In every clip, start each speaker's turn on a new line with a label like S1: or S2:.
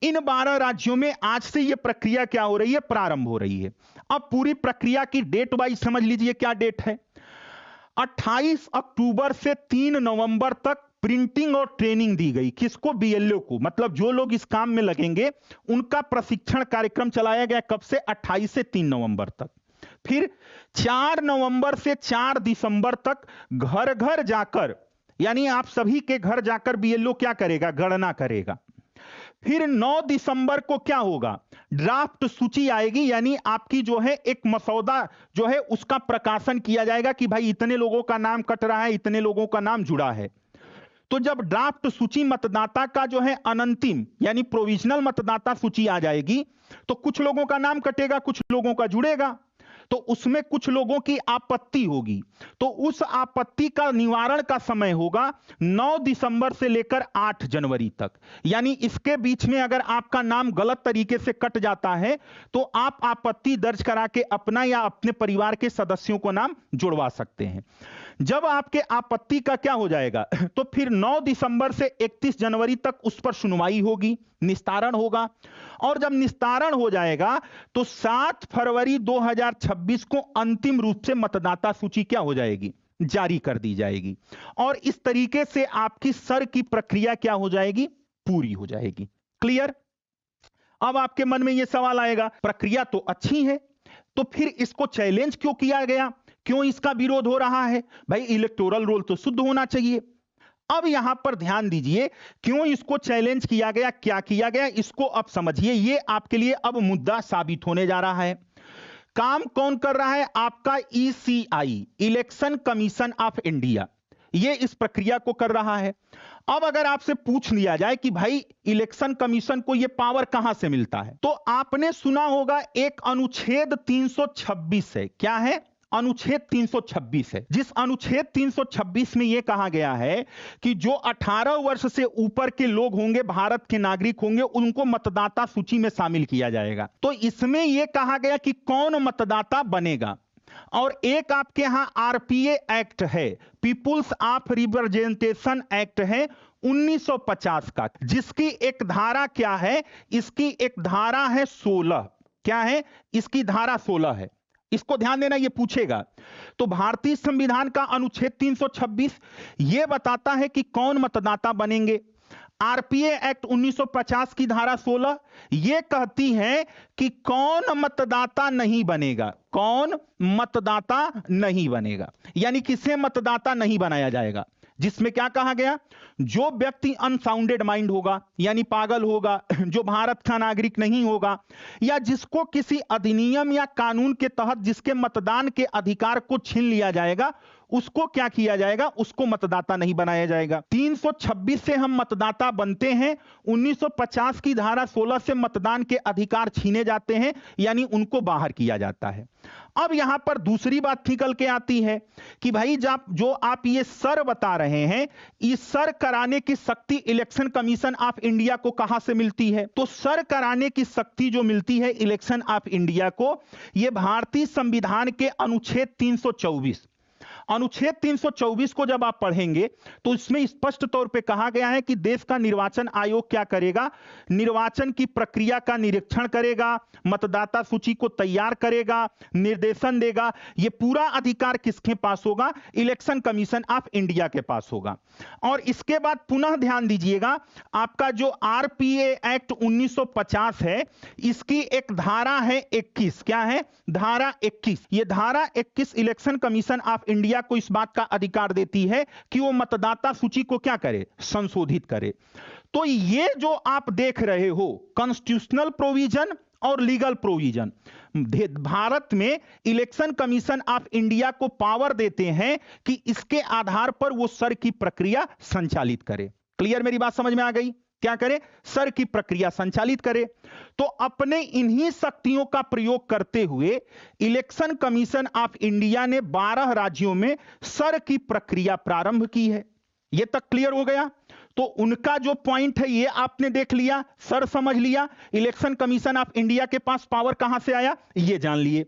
S1: इन 12 राज्यों में आज से यह प्रक्रिया क्या हो रही है, प्रारंभ हो रही है। अब पूरी प्रक्रिया की डेट वाइज समझ लीजिए क्या डेट है। 28 अक्टूबर से 3 नवंबर तक प्रिंटिंग और ट्रेनिंग दी गई। किसको? बीएलओ को, मतलब जो लोग इस काम में लगेंगे उनका प्रशिक्षण कार्यक्रम चलाया गया। कब से? 28 से 3 नवंबर तक। फिर 4 नवंबर से 4 दिसंबर तक घर घर जाकर, यानी आप सभी के घर जाकर बीएलओ क्या करेगा? गणना करेगा। फिर 9 दिसंबर को क्या होगा? ड्राफ्ट सूची आएगी, यानी आपकी जो है एक मसौदा जो है उसका प्रकाशन किया जाएगा कि भाई इतने लोगों का नाम कट रहा है, इतने लोगों का नाम जुड़ा है। तो जब ड्राफ्ट सूची मतदाता का जो है अनंतिम यानी प्रोविजनल मतदाता सूची आ जाएगी तो कुछ लोगों का नाम कटेगा, कुछ लोगों का जुड़ेगा, तो उसमें कुछ लोगों की आपत्ति होगी। तो उस आपत्ति का निवारण का समय होगा 9 दिसंबर से लेकर 8 जनवरी तक। यानी इसके बीच में अगर आपका नाम गलत तरीके से कट जाता है तो आप आपत्ति दर्ज करा के अपना या अपने परिवार के सदस्यों को नाम जुड़वा सकते हैं। जब आपके आपत्ति का क्या हो जाएगा तो फिर 9 दिसंबर से 31 जनवरी तक उस पर सुनवाई होगी, निस्तारण होगा। और जब निस्तारण हो जाएगा तो 7 फरवरी 2026 को अंतिम रूप से मतदाता सूची क्या हो जाएगी? जारी कर दी जाएगी। और इस तरीके से आपकी सर की प्रक्रिया क्या हो जाएगी? पूरी हो जाएगी। क्लियर? अब आपके मन में यह सवाल आएगा, प्रक्रिया तो अच्छी है, तो फिर इसको चैलेंज क्यों किया गया? क्यों इसका विरोध हो रहा है? भाई इलेक्टोरल रोल तो शुद्ध होना चाहिए। अब यहां पर ध्यान दीजिए, क्यों इसको चैलेंज किया गया, क्या किया गया, इसको अब समझिए। ये आपके लिए अब मुद्दा साबित होने जा रहा है। काम कौन कर रहा है? आपका ECI, election commission of India, ये इस प्रक्रिया को कर रहा है। अब अगर आपसे पूछ लिया जाए कि भाई इलेक्शन कमीशन को यह पावर कहां से मिलता है, तो आपने सुना होगा एक अनुच्छेद 326 है। क्या है? अनुच्छेद 326 है। जिस अनुच्छेद 326 में यह कहा गया है कि जो 18 वर्ष से ऊपर के लोग होंगे, भारत के नागरिक होंगे, उनको मतदाता सूची में शामिल किया जाएगा। तो इसमें यह कहा गया कि कौन मतदाता बनेगा। और एक आपके यहां आरपीए एक्ट है, पीपुल्स ऑफ रिप्रेजेंटेशन एक्ट है 1950 का, जिसकी एक धारा क्या है? इसकी एक धारा है 16। क्या है? इसकी धारा 16 है। इसको ध्यान देना, ये पूछेगा। तो भारतीय संविधान का अनुच्छेद 326 यह बताता है कि कौन मतदाता बनेंगे। आरपीए एक्ट 1950 की धारा 16 यह कहती है कि कौन मतदाता नहीं बनेगा, कौन मतदाता नहीं बनेगा, यानी किसे मतदाता नहीं बनाया जाएगा। जिसमें क्या कहा गया? जो व्यक्ति अनसाउंडेड माइंड होगा, यानी पागल होगा, जो भारत का नागरिक नहीं होगा, या जिसको किसी अधिनियम या कानून के तहत जिसके मतदान के अधिकार को छीन लिया जाएगा, उसको क्या किया जाएगा? उसको मतदाता नहीं बनाया जाएगा। 326 से हम मतदाता बनते हैं, 1950 की धारा 16 से मतदान के अधिकार छीने जाते हैं, यानी उनको बाहर किया जाता है। अब यहां पर दूसरी बात निकल के आती है कि भाई जो आप ये सर बता रहे हैं, इस सर कराने की शक्ति इलेक्शन कमीशन ऑफ इंडिया को कहां से मिलती है? तो सर कराने की शक्ति जो मिलती है इलेक्शन ऑफ इंडिया को, यह भारतीय संविधान के अनुच्छेद 324, अनुच्छेद 324 को जब आप पढ़ेंगे तो इसमें स्पष्ट तौर पे कहा गया है कि देश का निर्वाचन आयोग क्या करेगा? निर्वाचन की प्रक्रिया का निरीक्षण करेगा, मतदाता सूची को तैयार करेगा, निर्देशन देगा। यह पूरा अधिकार किसके पास होगा? इलेक्शन कमीशन ऑफ इंडिया के पास होगा। और इसके बाद पुनः ध्यान दीजिएगा, आपका जो आरपीए एक्ट 1950 है, इसकी एक धारा है 21। क्या है? धारा 21। यह धारा 21 इलेक्शन कमीशन ऑफ इंडिया को इस बात का अधिकार देती है कि वो मतदाता सूची को क्या करे? संशोधित करे। तो ये जो आप देख रहे हो कॉन्स्टिट्यूशनल प्रोविजन और लीगल प्रोविजन, भारत में इलेक्शन कमीशन ऑफ इंडिया को पावर देते हैं कि इसके आधार पर वो सर की प्रक्रिया संचालित करे। क्लियर? मेरी बात समझ में आ गई? क्या करे? सर की प्रक्रिया संचालित करे। तो अपने इन्हीं शक्तियों का प्रयोग करते हुए इलेक्शन कमीशन ऑफ इंडिया ने 12 राज्यों में सर की प्रक्रिया प्रारंभ की है। यह तक क्लियर हो गया? तो उनका जो पॉइंट है ये आपने देख लिया, सर समझ लिया। इलेक्शन कमीशन ऑफ इंडिया के पास पावर कहां से आया ये जान लिए।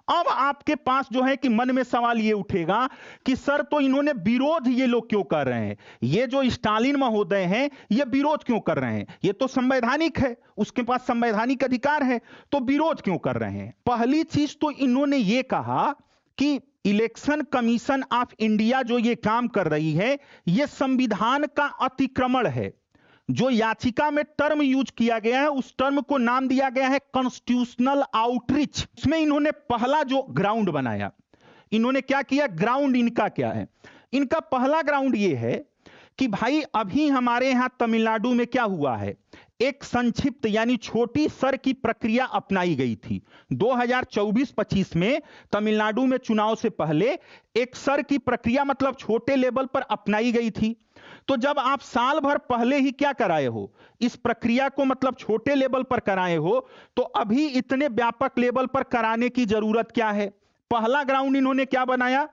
S1: अब आपके पास जो है कि मन में सवाल ये उठेगा कि सर तो इन्होंने विरोध ये लोग क्यों कर रहे हैं, ये जो स्टालिन महोदय हैं ये विरोध क्यों कर रहे हैं, ये तो संवैधानिक है, उसके पास संवैधानिक अधिकार है, तो विरोध क्यों कर रहे हैं। पहली चीज तो इन्होंने ये कहा कि इलेक्शन कमीशन ऑफ इंडिया जो ये काम कर रही है ये संविधान का अतिक्रमण है। जो याचिका में टर्म यूज किया गया है उस टर्म को नाम दिया गया है कॉन्स्टिट्यूशनल आउटरीच। उसमें इन्होंने पहला जो ग्राउंड बनाया, इन्होंने क्या किया, ग्राउंड इनका क्या है, इनका पहला ग्राउंड ये है कि भाई अभी हमारे यहां तमिलनाडु में क्या हुआ है, एक संक्षिप्त यानी छोटी सर की प्रक्रिया अपनाई गई थी। 2024-25 में तमिलनाडु में चुनाव से पहले एक सर की प्रक्रिया मतलब छोटे लेवल पर अपनाई गई थी। तो जब आप साल भर पहले ही क्या कराए हो, इस प्रक्रिया को मतलब छोटे लेवल पर कराए हो, तो अभी इतने व्यापक लेवल पर कराने की जरूरत क्या है। पहला ग्राउंड इन्होंने क्या बनाया,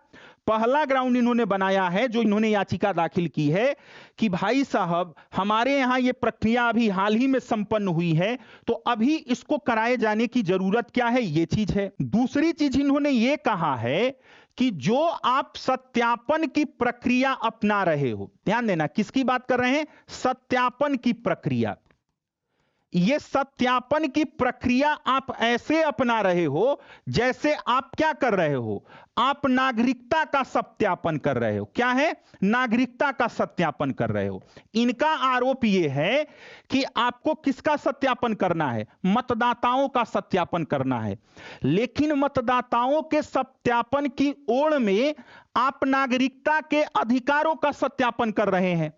S1: पहला ग्राउंड इन्होंने बनाया है जो इन्होंने याचिका दाखिल की है कि भाई साहब हमारे यहां ये प्रक्रिया अभी हाल ही में संपन्न हुई है, तो अभी इसको कराए जाने की जरूरत क्या है, ये चीज है। दूसरी चीज इन्होंने ये कहा है कि जो आप सत्यापन की प्रक्रिया अपना रहे हो, ध्यान देना किसकी बात कर रहे हैं, सत्यापन की प्रक्रिया, ये सत्यापन की प्रक्रिया आप ऐसे अपना रहे हो जैसे आप क्या कर रहे हो, आप नागरिकता का सत्यापन कर रहे हो। क्या है, नागरिकता का सत्यापन कर रहे हो। इनका आरोप यह है कि आपको किसका सत्यापन करना है, मतदाताओं का सत्यापन करना है, लेकिन मतदाताओं के सत्यापन की ओर में आप नागरिकता के अधिकारों का सत्यापन कर रहे हैं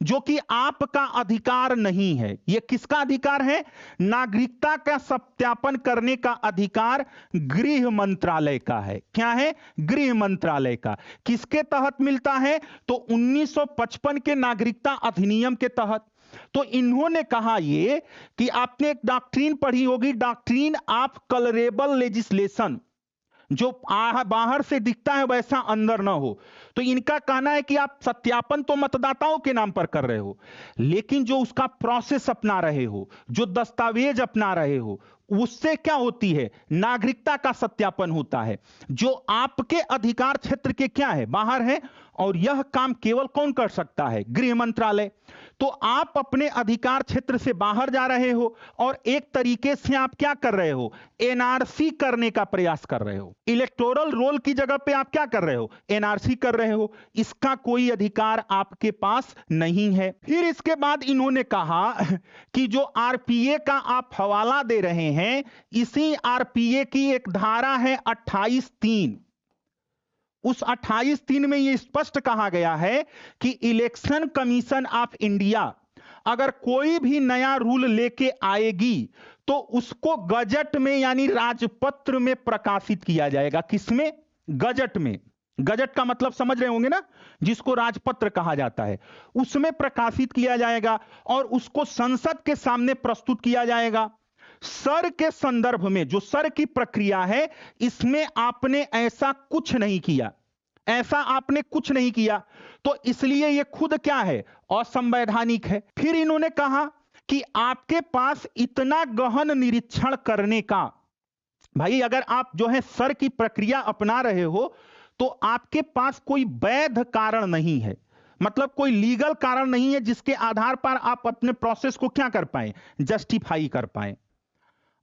S1: जो कि आपका अधिकार नहीं है। यह किसका अधिकार है, नागरिकता का सत्यापन करने का अधिकार गृह मंत्रालय का है। क्या है, गृह मंत्रालय का। किसके तहत मिलता है, तो 1955 के नागरिकता अधिनियम के तहत। तो इन्होंने कहा ये कि आपने एक डॉक्ट्रीन पढ़ी होगी, डॉक्ट्रीन ऑफ कलरेबल लेजिस्लेशन, जो बाहर से दिखता है वैसा अंदर ना हो। तो इनका कहना है कि आप सत्यापन तो मतदाताओं के नाम पर कर रहे हो, लेकिन जो उसका प्रोसेस अपना रहे हो, जो दस्तावेज अपना रहे हो, उससे क्या होती है, नागरिकता का सत्यापन होता है जो आपके अधिकार क्षेत्र के क्या है, बाहर है। और यह काम केवल कौन कर सकता है, गृह मंत्रालय। तो आप अपने अधिकार क्षेत्र से बाहर जा रहे हो और एक तरीके से आप क्या कर रहे हो, एनआरसी करने का प्रयास कर रहे हो। इलेक्टोरल रोल की जगह पे आप क्या कर रहे हो, एनआरसी कर रहे हो। इसका कोई अधिकार आपके पास नहीं है। फिर इसके बाद इन्होंने कहा कि जो आरपीए का आप हवाला दे रहे हैं, इसी आरपीए की एक धारा है 28(3). उस 28(3) में यह स्पष्ट कहा गया है कि इलेक्शन कमीशन ऑफ इंडिया अगर कोई भी नया रूल लेके आएगी तो उसको गजट में यानी राजपत्र में प्रकाशित किया जाएगा। किसमें, गजट में। गजट का मतलब समझ रहे होंगे ना, जिसको राजपत्र कहा जाता है, उसमें प्रकाशित किया जाएगा और उसको संसद के सामने प्रस्तुत किया जाएगा। सर के संदर्भ में जो सर की प्रक्रिया है, इसमें आपने ऐसा कुछ नहीं किया, ऐसा आपने कुछ नहीं किया, तो इसलिए यह खुद क्या है, असंवैधानिक है। फिर इन्होंने कहा कि आपके पास इतना गहन निरीक्षण करने का, भाई अगर आप जो है सर की प्रक्रिया अपना रहे हो तो आपके पास कोई वैध कारण नहीं है, मतलब कोई लीगल कारण नहीं है जिसके आधार पर आप अपने प्रोसेस को क्या कर पाए, जस्टिफाई कर पाए।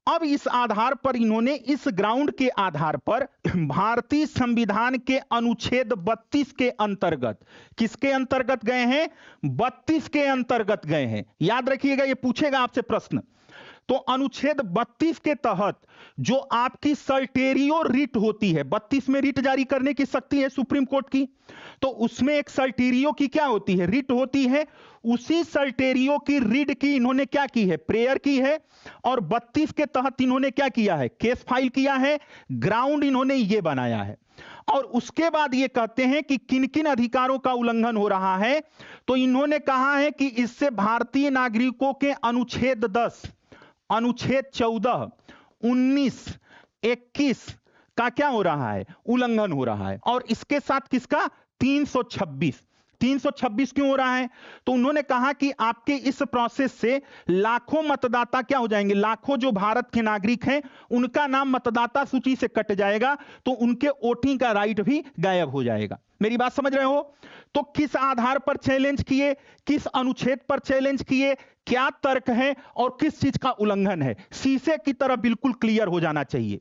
S1: अब इस आधार पर इन्होंने, इस ग्राउंड के आधार पर भारतीय संविधान के अनुच्छेद 32 के अंतर्गत, किसके अंतर्गत गए हैं, 32 के अंतर्गत गए हैं। याद रखिएगा, ये पूछेगा आपसे प्रश्न। तो अनुच्छेद 32 के तहत जो आपकी सर्टेरियो रिट होती है, 32 में रिट जारी करने की शक्ति है सुप्रीम कोर्ट की, तो उसमें एक सर्टेरियो की क्या होती है, रिट होती है। उसी सर्टेरियो की रिट की इन्होंने क्या की है, प्रेयर की है, और 32 के तहत इन्होंने क्या किया है, केस फाइल किया है। ग्राउंड इन्होंने ये बनाया है और उसके बाद ये कहते हैं कि किन किन अधिकारों का उल्लंघन हो रहा है। तो इन्होंने कहा है कि इससे भारतीय नागरिकों के अनुच्छेद 10, अनुच्छेद 14, 19, 21 का क्या हो रहा है, उल्लंघन हो रहा है। और इसके साथ किसका, 326, 326 क्यों हो रहा है? तो उन्होंने कहा कि आपके इस प्रोसेस से लाखों मतदाता क्या हो जाएंगे, लाखों जो भारत के नागरिक हैं उनका नाम मतदाता सूची से कट जाएगा, तो उनके वोटिंग का राइट भी गायब हो जाएगा। मेरी बात समझ रहे हो? तो किस आधार पर चैलेंज किए, किस अनुच्छेद पर चैलेंज किए, क्या तर्क है और किस चीज का उल्लंघन है, शीशे की तरह बिल्कुल क्लियर हो जाना चाहिए।